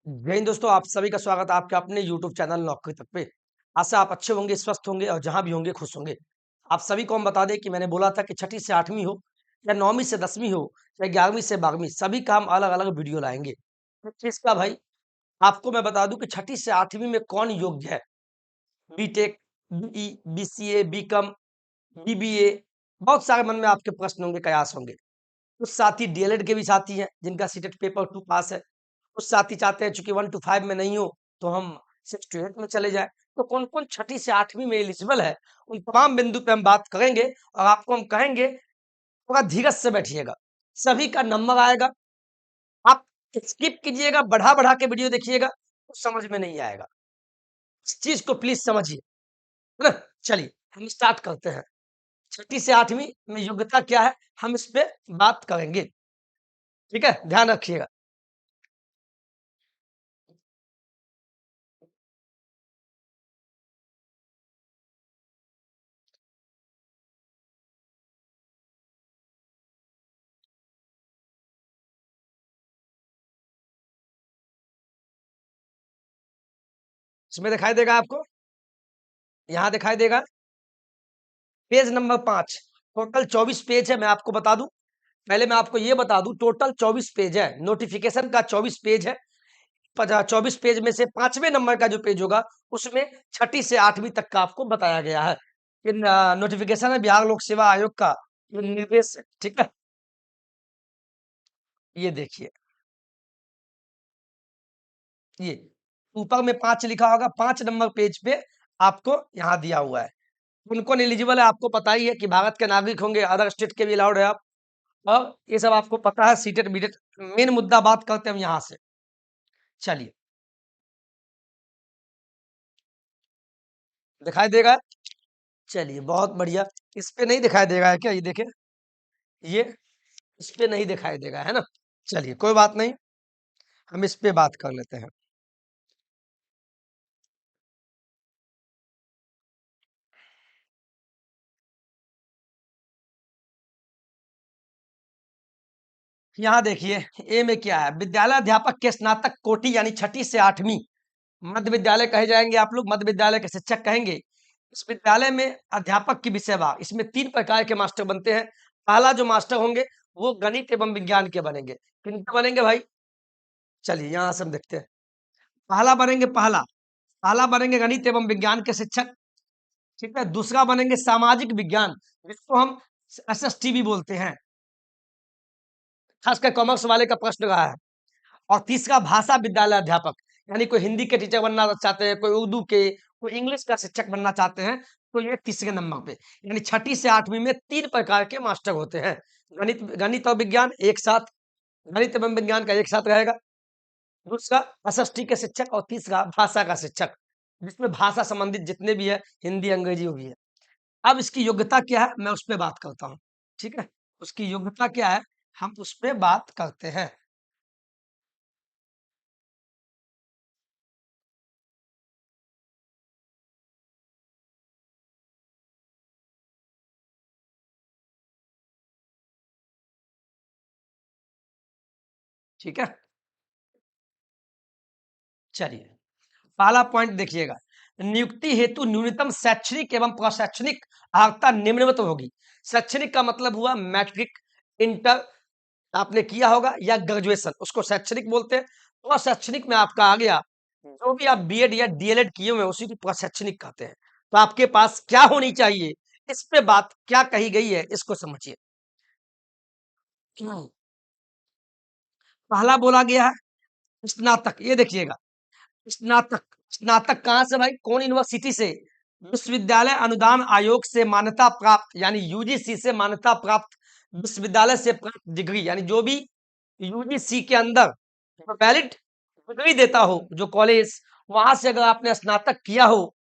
जय हिंद दोस्तों, आप सभी का स्वागत है आपके अपने YouTube चैनल नौकरी तक पे। आशा आप अच्छे होंगे, स्वस्थ होंगे और जहाँ भी होंगे खुश होंगे। आप सभी को हम बता दें कि मैंने बोला था कि छठी से 8वीं हो या 9वीं से 10वीं हो या 11वीं से 12वीं सभी का हम अलग-अलग वीडियो लाएँगे। तो किसका भाई आपको मैं बता दूँ कि छठी से 8वीं में कौन योग्य है? BTech, BE, BCA, BCom, BBA बहुत सारे मन में आपके प्रश्न होंगे, कयास होंगे। कुछ साथी डीएलएड के भी साथी हैं जिनका सीटेट पेपर 2 पास है। कुछ साथी चाहते हैं चूँकि 1 टू 5 में नहीं हो तो हम 6 टू 8 में चले जाएँ। तो कौन-कौन छठी से 8वीं में एलिजिबल है, उन तमाम बिंदु पे हम बात करेंगे और आपको हम कहेंगे थोड़ा धीरज से बैठिएगा। सभी का नंबर आएगा, आप स्किप कीजिएगा, बढ़ा-बढ़ा के वीडियो देखिएगा, तो समझ में नहीं आएगा। इस चीज़ को प्लीज़ समझिए, है ना? चलिए, हम स्टार्ट करते हैं। छठी से 8वीं में योग्यता क्या है, हम इस पे बात करेंगे। ठीक है? ध्यान रखिएगा। इसमें दिखाई देगा आपको? यहाँ दिखाई देगा? पेज नंबर 5 टोटल 24 पेज है मैं आपको बता दूं। पहले मैं आपको ये बता दूं टोटल 24 पेज है, नोटिफिकेशन का 24 पेज है। 24 पेज में से 5वें नंबर का जो पेज होगा उसमें छठी से 8वीं तक का आपको बताया गया है। इन नोटिफिकेशन है बिहार लोक सेवा आयोग का ये निर्देश है, ठीक है? ये देखिए, ये ऊपर में 5 लिखा होगा, 5 नंबर पेज पे आपको यहाँ दिया हुआ है। कौन-कौन एलिजिबल है आपको पता ही है कि भारत के नागरिक होंगे, अदर स्टेट के भी अलाउड है आप। और ये सब आपको पता है सीटेट बीटेट मेन मुद्दा बात करते हैं हम यहाँ से। चलिए, दिखाई देगा? चलिए, बहुत बढ़िया। इस पे नहीं दिखाई देगा है क्या? ये देखिए, ये इस पे नहीं दिखाई देगा, है ना? चलिए, कोई बात नहीं, हम इस पे बात कर लेते हैं। यहाँ देखिए, ए में क्या है? विद्यालय अध्यापक के स्नातक कोटि यानी छठी से 8वीं मध्य विद्यालय कहे जाएँगे आप लोग, मध्य विद्यालय के शिक्षक कहेंगे। इस विद्यालय में अध्यापक की विषयवार इसमें 3 प्रकार के मास्टर बनते हैं। पहला जो मास्टर होंगे, वो गणित एवं विज्ञान के बनेंगे। किनके बनेंगे भाई? चलिए, यहाँ से हम देखते हैं। पहला बनेंगे गणित एवं विज्ञान के शिक्षक, ठीक है? दूसरा बनेंगे सामाजिक विज्ञान, जिसको हम एसएसटी भी बोलते हैं, खासकर कॉमर्स वाले का प्रश्न रहा है। और तीसरा भाषा विद्यालय अध्यापक, यानी कोई हिंदी के टीचर बनना चाहते हैं, कोई उर्दू के, कोई इंग्लिश का शिक्षक बनना चाहते हैं, तो ये तीसरे नंबर पे। यानी छठी से 8वीं में 3 प्रकार के मास्टर होते हैं। गणित गणित और विज्ञान एक साथ, गणित एवं विज्ञान का एक साथ रहेगा। दूसरा एसएसटी के शिक्षक और तीसरा भाषा का शिक्षक, जिसमें भाषा संबंधित जितने भी है, हिंदी, अंग्रेजी वो भी है। अब इसकी योग्यता क्या है, मैं उस पे बात करता हूँ, ठीक है? उसकी योग्यता क्या है, हम उस पे बात करते हैं, ठीक है? चलिए, पहला पॉइंट देखिएगा, नियुक्ति हेतु न्यूनतम शैक्षणिक एवं प्रशैक्षणिक अर्हता निम्नवत होगी। शैक्षणिक का मतलब हुआ मैट्रिक, इंटर आपने किया होगा या ग्रेजुएशन, उसको शैक्षणिक बोलते हैं। प्रशैक्षणिक में आपका आ गया, जो भी आप बीएड या डीएलएड किए हुए हैं, उसी को प्रशैक्षणिक कहते हैं। तो आपके पास क्या होनी चाहिए, इस पे बात क्या कही गई है, इसको समझिए। हम्म, पहला बोला गया है स्नातक, ये देखिएगा, स्नातक स्नातक कहाँ से भाई, कौन यूनिवर्सिटी से? विश्वविद्यालय अनुदान आयोग से मान्यता प्राप्त यानी यूजीसी से मान्यता प्राप्त विश्वविद्यालय से प्राप्त डिग्री, यानी जो भी यूजीसी के अंदर वैलिड डिग्री देता हो जो कॉलेज, वहां से अगर आपने स्नातक किया हो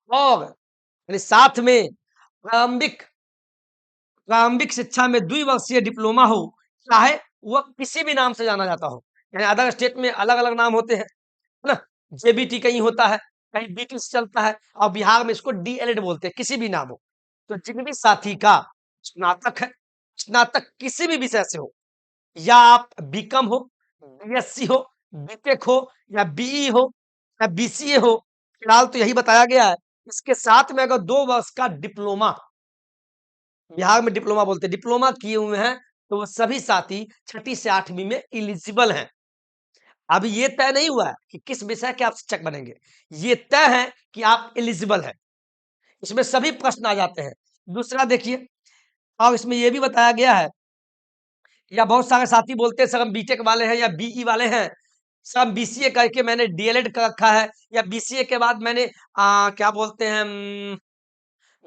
और यानी साथ में प्रारंभिक प्रारंभिक शिक्षा में द्विवर्षीय डिप्लोमा हो, चाहे वह किसी भी नाम से जाना जाता हो, यानी अदर स्टेट में अलग अलग नाम होते हैं, है ना? जेबीटी कहीं होता है, कहीं बीटी से चलता है और बिहार में इसको डीएलएड बोलते हैं, किसी भी नाम हो। तो जिन भी साथी का स्नातक है, स्नातक किसी भी विषय से हो, या आप बीकॉम हो, बीएससी हो बीटेक हो या बीई हो या बीसीए हो, फिलहाल तो यही बताया गया है। इसके साथ में अगर 2 वर्ष का डिप्लोमा, बिहार में डिप्लोमा बोलते हैं, डिप्लोमा किए हुए हैं, तो वो सभी साथी छठी से 8वीं में एलिजिबल हैं। अभी ये तय नहीं हुआ है कि किस विषय के आप शिक्षक बनेंगे, ये तय है कि आप एलिजिबल हैं। इसमें सभी प्रश्न आ जाते हैं। दूसरा देखिए, और इसमें ये भी बताया गया है, या बहुत सारे साथी बोलते हैं सर हम बीटेक वाले हैं या बीई वाले हैं, सर हम बीसीए करके मैंने डीएलएड कर रखा है, या बीसीए के बाद मैंने क्या बोलते हैं,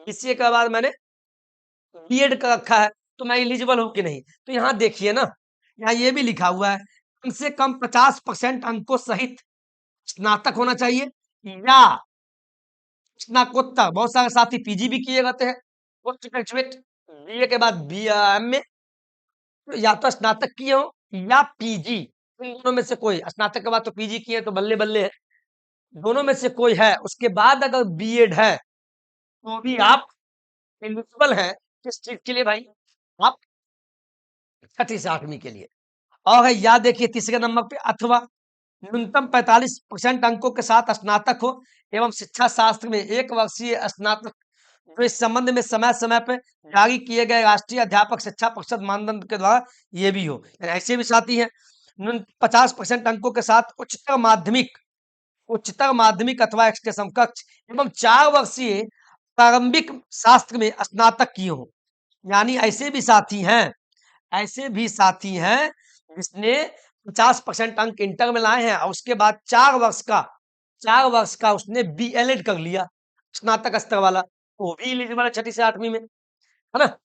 बीसीए के बाद मैंने बीएड कर रखा है, तो मैं एलिजिबल हूँ कि नहीं? तो यहाँ देखिए ना, यहाँ ये भी लिखा हुआ है, कम से कम 50% अंकों सहित स्नातक होना चाहिए, या स्नाकोत्तर, बहुत सारे साथी पीजी भी किए रहते हैं, पोस्ट ग्रेजुएट, बीए के बाद बी एमए, तो या तो स्नातक किए हो या पीजी, इन दोनों में से कोई, स्नातक के बाद तो पीजी किए तो बल्ले बल्ले है, दोनों में से कोई है, उसके बाद अगर बीएड है तो भी आप एलिजिबल हैं। किस चीज के लिए भाई? आप छठी से 8वीं के लिए। और है या देखिए तीसरे नंबर पे, अथवा न्यूनतम 45% अंकों के साथ स्नातक हो एवं शिक्षा शास्त्र में 1 वर्षीय स्नातक, जो इस संबंध में समय समय पर जारी किए गए राष्ट्रीय अध्यापक शिक्षा परिषद मानदंड के द्वारा ये भी हो। यानी ऐसे भी साथी हैं। 50% अंकों के साथ उच्चतर माध्यमिक अथवा इसके समकक्ष एवं 4 वर्षीय प्रारंभिक शास्त्र में स्नातक किए हो। यानी ऐसे भी साथी हैं जिसने 50% अंक इंटर में लाए हैं और उसके बाद 4 वर्ष का उसने बीएलएड कर लिया, स्नातक स्तर वाला, वो भी एलिजिबल है छठी से 8वीं में, है ना?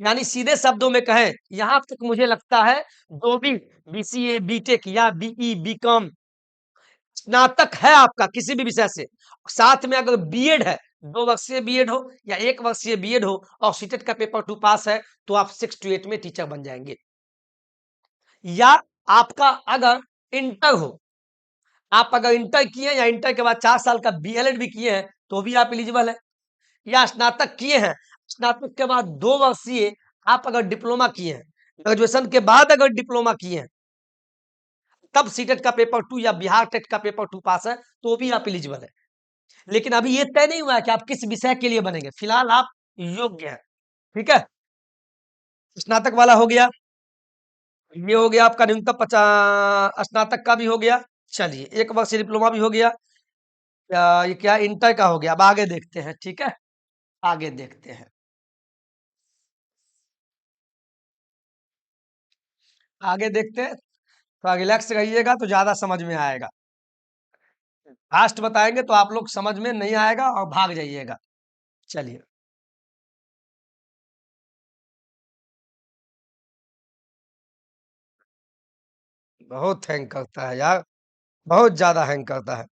यानी सीधे शब्दों में कहें, यहाँ तक मुझे लगता है जो भी बीसीए, बीटेक या बीई, बीकॉम स्नातक है आपका किसी भी विषय से, साथ में अगर बीएड है, 2 वर्षीय बीएड हो या 1 वर्षीय बीएड हो और सीटेट का पेपर 2 पास है, तो आप 6 to 8 में टीचर बन जाएंगे। या आपका अगर इंटर हो, आप अगर इंटर किए या इंटर के बाद 4 साल का बीएलएड भी किए हैं, तो भी आप एलिजिबल है। या स्नातक किए हैं, स्नातक के बाद 2 वर्षीय आप अगर डिप्लोमा किए हैं, ग्रेजुएशन के बाद अगर डिप्लोमा किए हैं, तब सीटेट का पेपर 2 या बिहार टेट का पेपर 2 पास है, तो भी आप एलिजिबल है। लेकिन अभी ये तय नहीं हुआ है कि आप किस विषय के लिए बनेंगे, फिलहाल आप योग्य हैं। ठीक है, स्नातक वाला हो गया, ये हो गया आपका न्यूनतम स्नातक का भी हो गया। चलिए, 1 वर्ष डिप्लोमा भी हो गया। ये क्या इंटर का हो गया। अब आगे देखते हैं, ठीक है, आगे देखते हैं, आगे देखते हैं। थोड़ा रिलैक्स रहिएगा तो ज्यादा समझ में आएगा। फास्ट बताएंगे तो आप लोग समझ में नहीं आएगा और भाग जाइएगा। चलिए, बहुत हैंग करता है यार, बहुत ज्यादा हैंग करता है।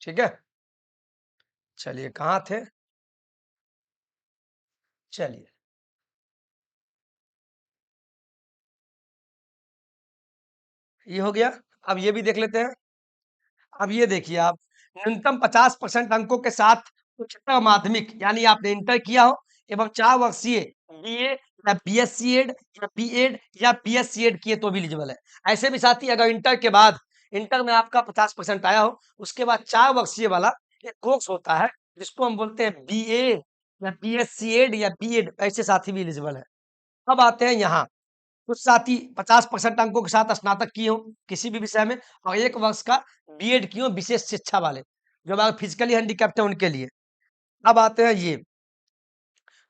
ठीक है, चलिए कहाँ थे? चलिए, ये हो गया। अब ये भी देख लेते हैं। अब ये देखिए आप, न्यूनतम 50% अंकों के साथ उच्चतर माध्यमिक, यानी आपने इंटर किया हो एवं 4 वर्षीय बीए या बीएससीएड या बीएड या बीएससीएड किए तो भी एलिजिबल है। ऐसे भी साथी अगर इंटर में आपका 50% आया हो, उसके बाद 4 वर्षीय वाला एक कोर्स होता है जिसको हम बोलते हैं बीए या बीएससीएड या बीएड, ऐसे साथी भी एलिजिबल है। अब आते हैं यहाँ, कुछ साथी 50% अंकों के साथ स्नातक किए हो किसी भी विषय में और 1 वर्ष का बीएड किए हो विशेष शिक्षा वाले, जो अगर फिजिकली हैंडीकैप्ट है उनके लिए। अब आते हैं ये,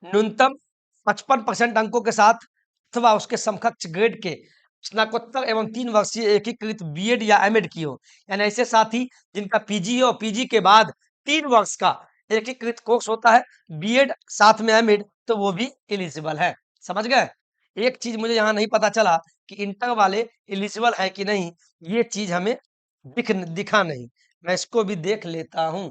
न्यूनतम 55% अंकों के साथ अथवा उसके समकक्ष ग्रेड के स्नातकोत्तर एवं 3 वर्षीय एकीकृत बीएड या एमएड किए हो। यानी ऐसे साथी जिनका पीजी है और पीजी के बाद 3 वर्ष का एकीकृत कोर्स होता है, बीएड साथ में एमएड, तो वो भी एलिजिबल है। समझ गए? एक चीज मुझे यहाँ नहीं पता चला कि इंटर वाले एलिजिबल है कि नहीं, ये चीज हमें दिखा नहीं। मैं इसको भी देख लेता हूं।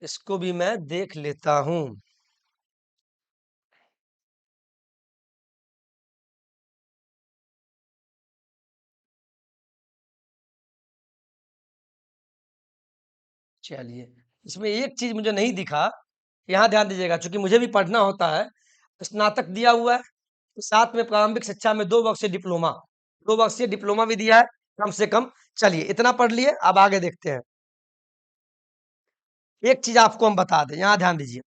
इसको भी मैं देख लेता हूं। चलिए, इसमें एक चीज मुझे नहीं दिखा, यहाँ ध्यान दीजिएगा, चूंकि मुझे भी पढ़ना होता है। स्नातक दिया हुआ है, तो साथ में प्रारंभिक शिक्षा में 2 वर्षीय डिप्लोमा, 2 वर्षीय डिप्लोमा भी दिया है कम से कम। चलिए, इतना पढ़ लिए, अब आगे देखते हैं। एक चीज आपको हम बता दें, यहाँ ध्यान दीजिए।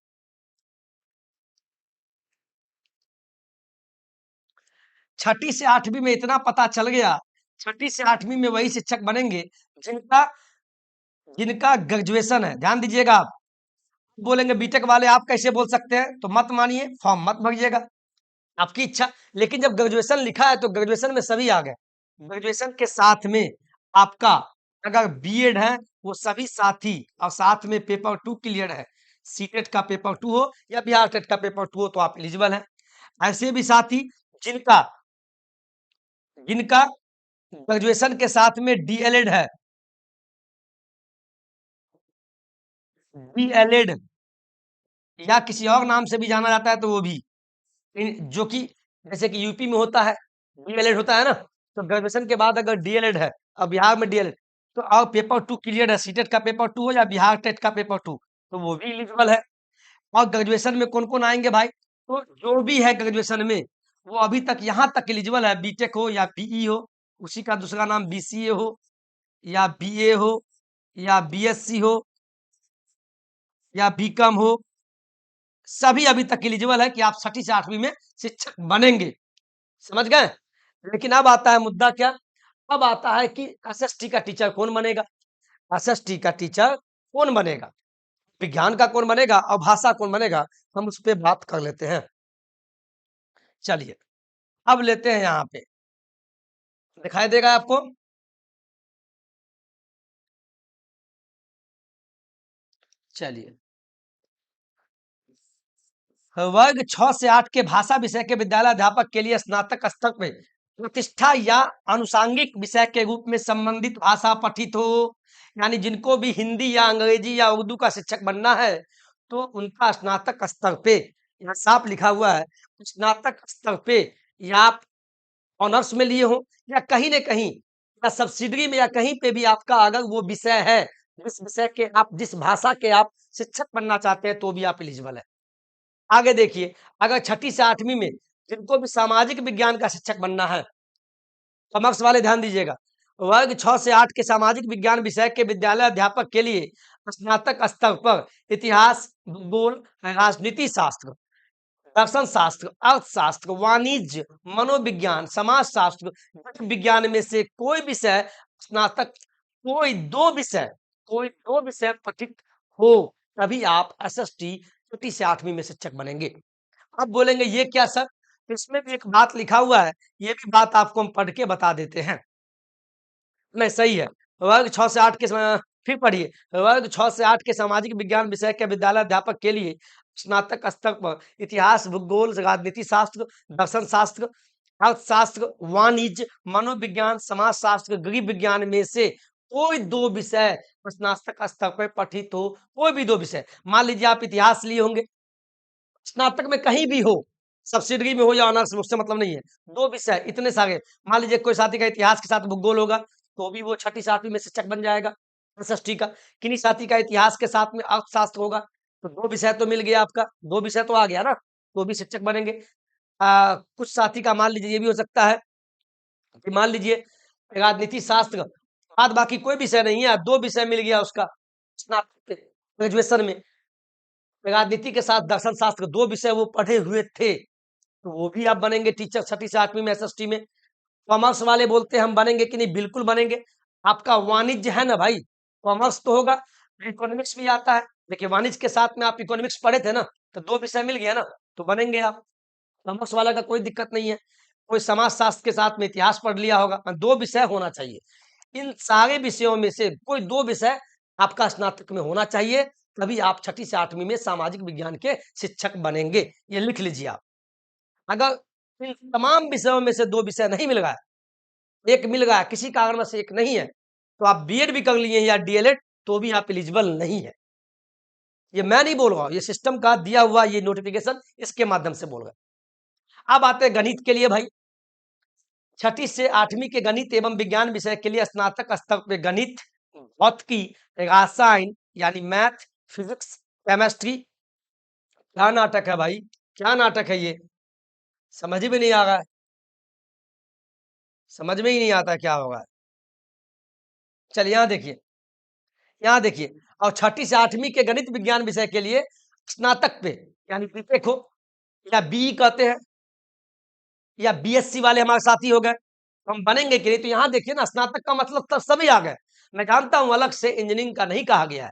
छठी से आठवीं में इतना पता चल गया, छठी से आठवीं में वही शिक्षक बनेंगे जिनका जिनका ग्रेजुएशन है। ध्यान दीजिएगा, आप बोलेंगे बीटेक वाले आप कैसे बोल सकते हैं, तो मत मानिए, फॉर्म मत भरिएगा, आपकी इच्छा। लेकिन जब ग्रेजुएशन लिखा है तो ग्रेजुएशन में सभी आ गए। ग्रेजुएशन के साथ में आपका अगर बीएड है, वो सभी साथी, और साथ में पेपर 2 क्लियर है, सीटेट का पेपर 2 हो या बिहार टेट का पेपर 2 हो, तो आप एलिजिबल हैं। ऐसे भी साथी जिनका जिनका ग्रेजुएशन के साथ में डीएलएड है, डीएलएड या किसी और नाम से भी जाना जाता है, तो वो भी जो कि जैसे कि यूपी में होता है, डीएलएड होता है ना, तो ग्रेजुएशन के बाद अगर डीएलएड है और बिहार में डीएलएड, तो और पेपर 2 क्लियर है, सीटेट का पेपर 2 हो या बिहार टेट का पेपर 2, तो वो भी एलिजिबल है। और ग्रेजुएशन में कौन कौन आएंगे भाई, तो जो भी है ग्रेजुएशन में, वो अभी तक यहाँ तक एलिजिबल है, बीटेक हो या बीई हो, उसी का दूसरा नाम बीसीए हो या बीए हो या बीएससी हो या बीकॉम हो, सभी अभी तक एलिजिबल है कि आप छठी से आठवीं में शिक्षक बनेंगे। समझ गए? लेकिन अब आता है मुद्दा क्या, अब आता है कि एसएसटी का टीचर कौन बनेगा। एसएसटी का टीचर कौन बनेगा, विज्ञान का कौन बनेगा और भाषा कौन बनेगा, हम उस पर बात कर लेते हैं। चलिए, अब लेते हैं, यहाँ पे दिखाई देगा आपको। चलिए, वर्ग 6 से 8 के भाषा विषय के विद्यालय अध्यापक के लिए स्नातक स्तर पे प्रतिष्ठा या अनुषांगिक विषय के रूप में संबंधित भाषा पठित हो, यानी जिनको भी हिंदी या अंग्रेजी या उर्दू का शिक्षक बनना है, तो उनका स्नातक स्तर पे, यहाँ साफ लिखा हुआ है, स्नातक स्तर पे, या आप ऑनर्स में लिए हो या कहीं न कहीं, या सब्सिडरी में, या कहीं पे भी आपका अगर वो विषय है, जिस विषय के आप, जिस भाषा के आप शिक्षक बनना चाहते हैं, तो भी आप एलिजिबल है। आगे देखिए, अगर छठी से आठवीं में जिनको भी सामाजिक विज्ञान का शिक्षक बनना है, कॉमर्स वाले ध्यान दीजिएगा, वर्ग 6 से 8 के सामाजिक विज्ञान विषय के विद्यालय अध्यापक के लिए स्नातक स्तर पर इतिहास, भूगोल, राजनीति शास्त्र, दर्शन शास्त्र, अर्थशास्त्र, वाणिज्य, मनोविज्ञान, समाज शास्त्र, विज्ञान में से कोई विषय स्नातक, कोई दो विषय, कोई दो विषय पठित हो, तभी आप एसएसटी छठी से आठवीं में शिक्षक बनेंगे। अब बोलेंगे ये क्या सर, तो इसमें भी एक बात लिखा हुआ है, ये भी बात आपको हम पढ़ के बता देते हैं। नहीं, सही है। वर्ग 6 से 8 के फिर पढ़िए, वर्ग 6 से 8 के सामाजिक विज्ञान विषय के विद्यालय अध्यापक के लिए स्नातक स्तर पर इतिहास, भूगोल, राजनीति शास्त्र, दर्शन शास्त्र, अर्थशास्त्र, वाणिज्य, मनोविज्ञान, समाज शास्त्र, गृह विज्ञान में से कोई दो विषय स्नातक स्तर पर पठित हो, कोई भी दो विषय। मान लीजिए आप इतिहास लिए होंगे, स्नातक में कहीं भी हो, सब्सिडरी में हो या ऑनर्स में, उससे मतलब नहीं है, दो विषय इतने सारे। मान लीजिए कोई साथी का इतिहास के साथ भूगोल होगा, तो भी वो छठी सातवीं में शिक्षक बन जाएगा एसएसटी का। किन्हीं साथी का इतिहास के साथ में अर्थशास्त्र होगा, तो दो विषय तो मिल गया आपका, दो विषय तो आ गया ना, तो भी शिक्षक बनेंगे। कुछ साथी का मान लीजिए ये भी हो सकता है कि मान लीजिए राजनीति शास्त्र, बाद बाकी कोई विषय नहीं है, दो विषय मिल गया उसका स्नातक ग्रेजुएशन में, राजनीति के साथ दर्शन शास्त्र, दो विषय वो पढ़े हुए थे, तो वो भी आप बनेंगे टीचर छठी से आठवीं में एसएसटी में। कॉमर्स वाले बोलते हैं हम बनेंगे कि नहीं, बिल्कुल बनेंगे। आपका वाणिज्य है ना भाई, कॉमर्स तो होगा, इकोनॉमिक्स भी आता है, देखिए वाणिज्य के साथ में आप इकोनॉमिक्स पढ़े थे ना, तो दो विषय मिल गया ना, तो बनेंगे आप। कॉमर्स वाला का कोई दिक्कत नहीं है। कोई समाज शास्त्र के साथ में इतिहास पढ़ लिया होगा, दो विषय होना चाहिए। इन सारे विषयों में से कोई दो विषय आपका स्नातक में होना चाहिए, तभी आप छठी से 8वीं में सामाजिक विज्ञान के शिक्षक बनेंगे। ये लिख लीजिए आप। अगर इन तमाम विषयों में से 2 विषय नहीं मिल रहा है, 1 मिल रहा है, किसी कारणवश 1 नहीं है, तो आप बीएड भी कर लिए या डीएलएड तो भी आप एलिजिबल नहीं है। ये मैं नहीं बोल रहा हूँ, ये सिस्टम का दिया हुआ ये नोटिफिकेशन इसके माध्यम से बोल रहा है। अब आते हैं गणित के लिए भाई। छठी से 8वीं के गणित एवं विज्ञान विषय के लिए स्नातक स्तर पे गणित, भौतिकी, रसायन यानी मैथ, फिजिक्स, केमिस्ट्री। क्या नाटक है भाई, क्या नाटक है ये, समझ में नहीं आ रहा है, समझ में ही नहीं आता है क्या होगा। चलिए यहाँ देखिए, और छठी से 8वीं के गणित विज्ञान विषय के लिए स्नातक पे यानी बीटेक हो या बीई कहते हैं या बीएससी वाले हमारे साथी हो गए, हम बनेंगे कि नहीं। तो यहाँ देखिए ना, स्नातक का मतलब तब सभी आ गए। मैं जानता हूं अलग से इंजीनियरिंग का नहीं कहा गया है,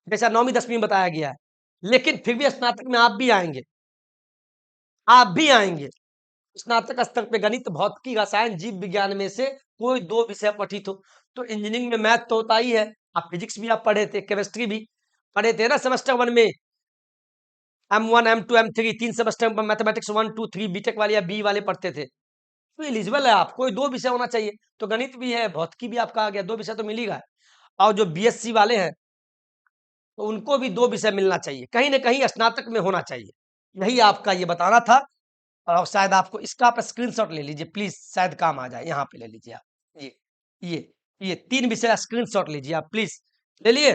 जैसा 9वीं 10वीं में बताया गया है, लेकिन फिर भी स्नातक में आप भी आएंगे, आप भी आएंगे। स्नातक स्तर पे गणित, भौतिकी, रसायन, जीव विज्ञान में से कोई 2 विषय पठित हो। तो इंजीनियरिंग में मैथ तो होता ही है, आप फिजिक्स भी आप पढ़े थे, केमिस्ट्री भी पढ़े थे ना सेमेस्टर 1 में। M1 M2 M3 3 सेमेस्टर में मैथमेटिक्स 1 2 3 बीटेक वाले या बी वाले पढ़ते थे। तो एलिजिबल है आप, कोई 2 विषय होना चाहिए। तो गणित भी है, भौतिकी भी आपका आ गया, 2 विषय तो मिल ही रहा है। और जो बीएससी वाले हैं तो उनको भी 2 विषय मिलना चाहिए, कहीं न कहीं स्नातक में होना चाहिए। यही आपका ये बताना था। और शायद आपको इसका आप स्क्रीनशॉट ले लीजिए प्लीज़, शायद काम आ जाए। यहाँ पे ले लीजिए आप। ये, ये, ये 3 विषय स्क्रीनशॉट लीजिए आप प्लीज़। ले लिए?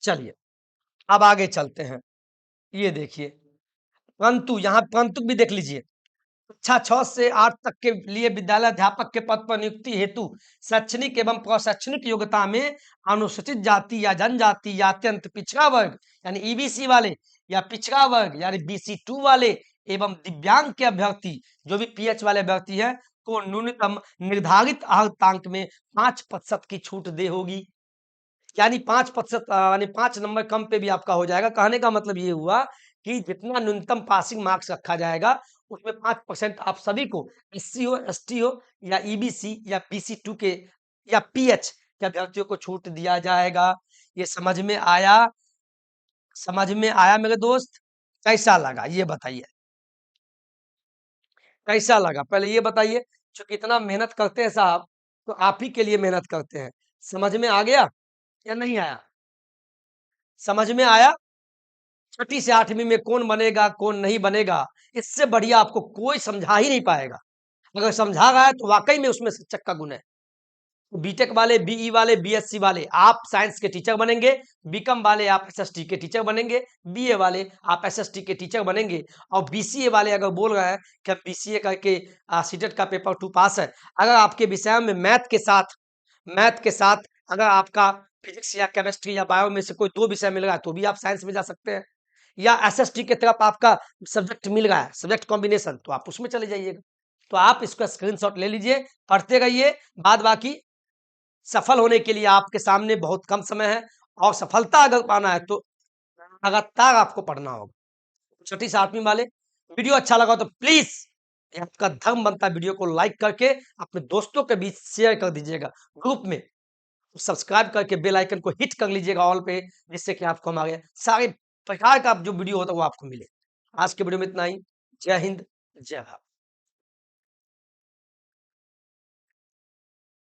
चलिए, अब आगे चलते हैं। ये देखिए, परंतु यहाँ परंतु भी देख लीजिए। कक्षा 6 से 8 तक के लिए विद्यालय अध्यापक के पद पर नियुक्ति हेतु शैक्षणिक एवं प्रशैक्षणिक योग्यता में अनुसूचित जाति या जनजाति या अत्यंत पिछड़ा वर्ग यानी ईबीसी वाले या पिछड़ा वर्ग यानी बीसी 2 वाले एवं दिव्यांग के अभ्यर्थी जो भी पीएच वाले अभ्यर्थी हैं को न्यूनतम निर्धारित अर्हतांक में 5% की छूट दे होगी। यानी 5% यानी 5 नंबर कम पे भी आपका हो जाएगा। कहने का मतलब ये हुआ कि जितना न्यूनतम पासिंग मार्क्स रखा जाएगा उसमें 5% आप सभी को एससी हो, एसटी हो या ईबीसी या बीसी 2 के या पीएच के अभ्यर्थियों को छूट दिया जाएगा। ये समझ में आया? समझ में आया मेरे दोस्त? कैसा लगा ये बताइए? कैसा लगा पहले ये बताइए? चूंकि इतना मेहनत करते हैं साहब, तो आप ही के लिए मेहनत करते हैं। समझ में आ गया या नहीं आया? समझ में आया? छठी से 8वीं में कौन बनेगा, कौन नहीं बनेगा, इससे बढ़िया आपको कोई समझा ही नहीं पाएगा। अगर समझा रहा है तो वाक़ई में उसमें शिक्षक का गुण है। तो बीटेक वाले, बीई वाले, बीएससी वाले आप साइंस के टीचर बनेंगे, बीकॉम वाले आप एसएसटी के टीचर बनेंगे, बीए वाले आप एसएसटी के टीचर बनेंगे और बीसीए वाले अगर बोल रहे हैं कि हम बीसीए करके सीटेट का पेपर 2 पास है, अगर आपके विषय में मैथ के साथ अगर आपका फिजिक्स या केमिस्ट्री या बायो में से कोई 2 विषय मिल रहा है, तो भी आप साइंस में जा सकते हैं। या एसएसटी की तरफ आपका सब्जेक्ट मिल रहा है, सब्जेक्ट कॉम्बिनेशन, तो आप उसमें चले जाइएगा। तो आप इसका स्क्रीनशॉट ले लीजिए, पढ़ते रहिए, बाद बाकी सफल होने के लिए आपके सामने बहुत कम समय है और सफलता अगर पाना है तो लगातार आपको पढ़ना होगा। छठी से 8वीं वाले वीडियो अच्छा लगा तो प्लीज ये आपका धर्म बनता है वीडियो को लाइक करके अपने दोस्तों के बीच शेयर कर दीजिएगा ग्रुप में। सब्सक्राइब करके बेल आइकन को हिट कर लीजिएगा ऑल पे, जिससे कि आपको हमारे सारे प्रकार का जो वीडियो होता है वो आपको मिले। आज के वीडियो में इतना ही। जय हिंद, जय भारत।